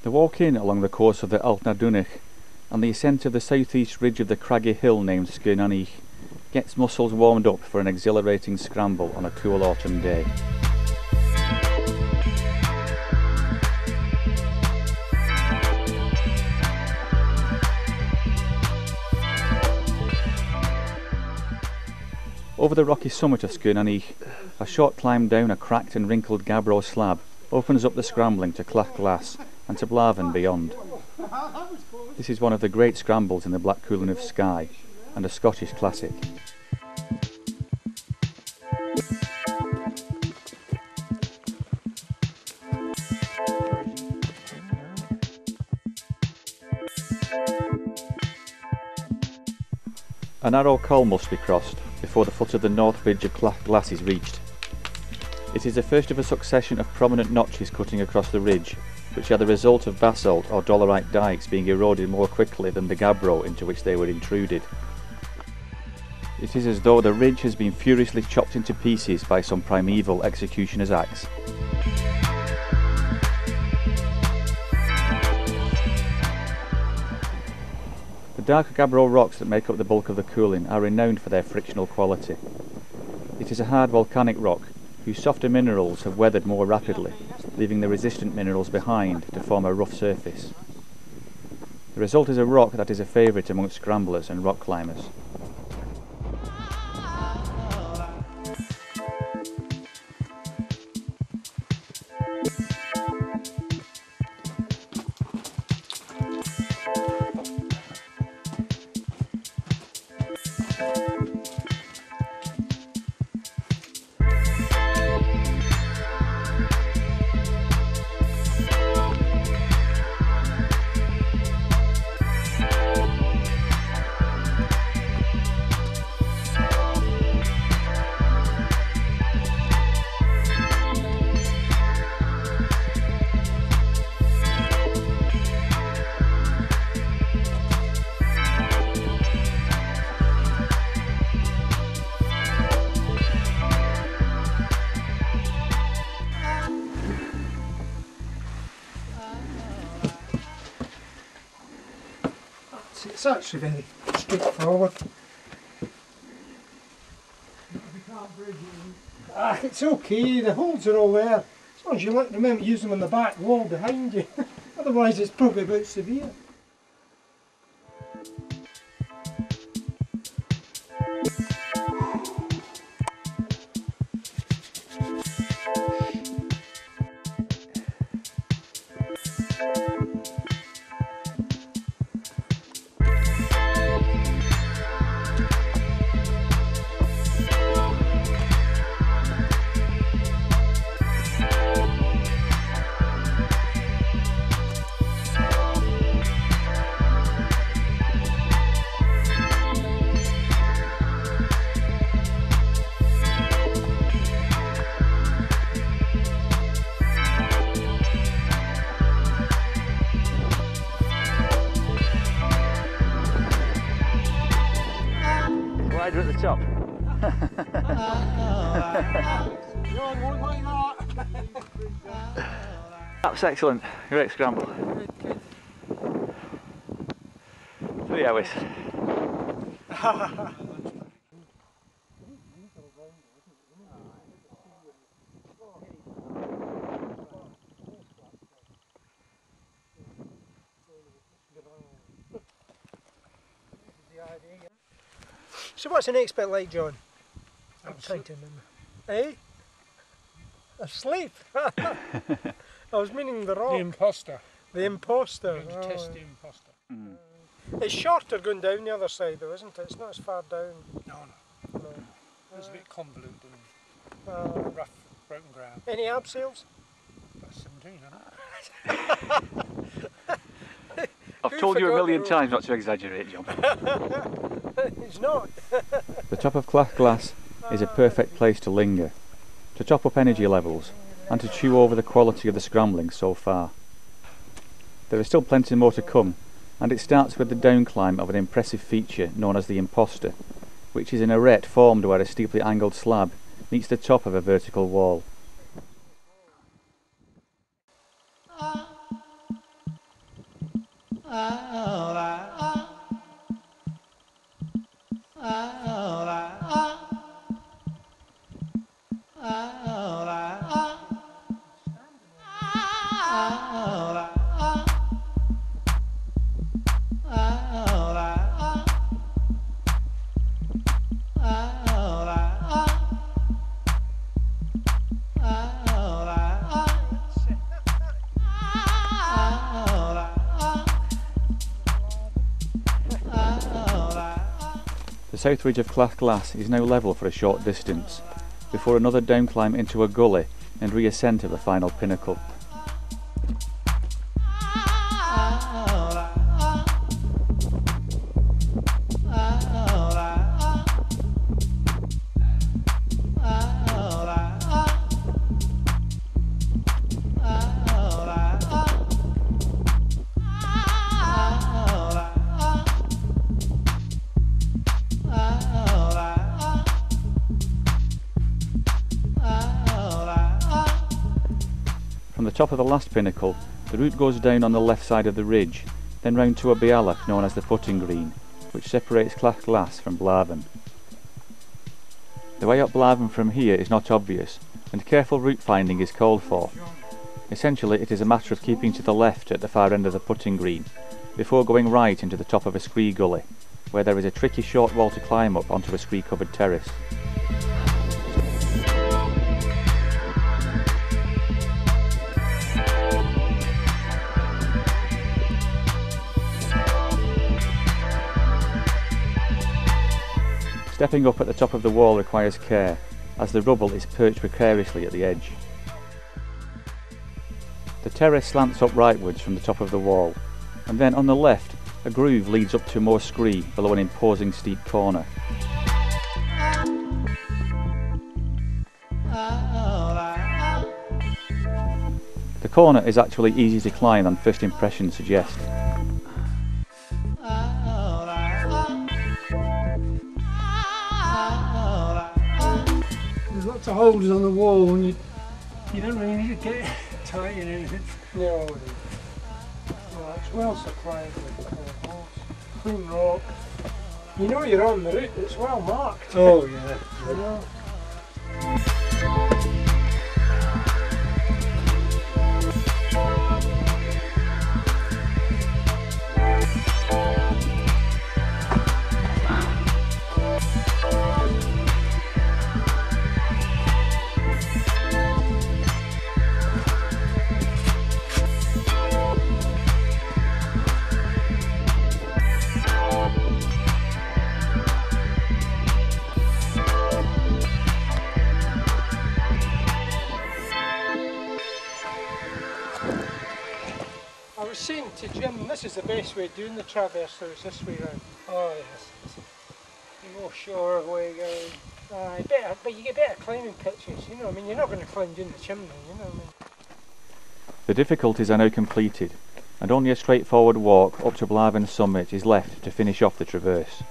The walk in along the course of the Altnadunach and the ascent of the southeast ridge of the craggy hill named Skye gets muscles warmed up for an exhilarating scramble on a cool autumn day. Over the rocky summit of Skye, a short climb down a cracked and wrinkled gabbro slab opens up the scrambling to Clach-Glas and to Blaven beyond. This is one of the great scrambles in the Black-Cuillin of Skye, and a Scottish classic. A narrow col must be crossed before the foot of the north ridge of Clach-Glas is reached. It is the first of a succession of prominent notches cutting across the ridge, which are the result of basalt or dolerite dikes being eroded more quickly than the gabbro into which they were intruded. It is as though the ridge has been furiously chopped into pieces by some primeval executioner's axe. The dark gabbro rocks that make up the bulk of the Cuillin are renowned for their frictional quality. It is a hard volcanic rock whose softer minerals have weathered more rapidly, leaving the resistant minerals behind to form a rough surface. The result is a rock that is a favourite amongst scramblers and rock climbers. It's actually very straightforward. It's okay, the holes are all there. As long as you remember to use them on the back wall behind you. Otherwise it's probably a bit severe. Rider at the top. That's excellent. Great scramble. 3 hours. So what's the next bit like, John? I'm trying to remember. Eh? Asleep? I was meaning the rock. The Imposter. The Imposter. We're going to test the Imposter. It's shorter going down the other side though, isn't it? It's not as far down. No. It's a bit convoluted and rough, broken ground. Any abseils? About 17, I've told you a million times not to exaggerate, John. It's not. The top of Clach-Glas is a perfect place to linger, to top up energy levels, and to chew over the quality of the scrambling so far. There is still plenty more to come, and it starts with the downclimb of an impressive feature known as the Imposter, which is an arête formed where a steeply angled slab meets the top of a vertical wall. The south ridge of Clach-Glas is now level for a short distance, before another downclimb into a gully and reascent of the final pinnacle. From the top of the last pinnacle, the route goes down on the left side of the ridge, then round to a bialach known as the putting green, which separates Clach-Glas from Blaven. The way up Blaven from here is not obvious, and careful route finding is called for. Essentially, it is a matter of keeping to the left at the far end of the putting green, before going right into the top of a scree gully, where there is a tricky short wall to climb up onto a scree-covered terrace. Stepping up at the top of the wall requires care, as the rubble is perched precariously at the edge. The terrace slants up rightwards from the top of the wall, and then on the left a groove leads up to more scree below an imposing steep corner. The corner is actually easy to climb than first impressions suggest. There's lots of holes on the wall and you don't really need to get tight in anything. No, it's well supplied with holes. Clean rock. You know you're on the route, it's well marked. Oh yeah. You know. I was saying to Jim, this is the best way of doing the traverse, so it's this way round. Oh yes. You're more sure of where you're going. Better, but you get better climbing pitches, you know, I mean, you're not going to climb down the chimney, you know what I mean. The difficulties are now completed, and only a straightforward walk up to Blaven's summit is left to finish off the traverse.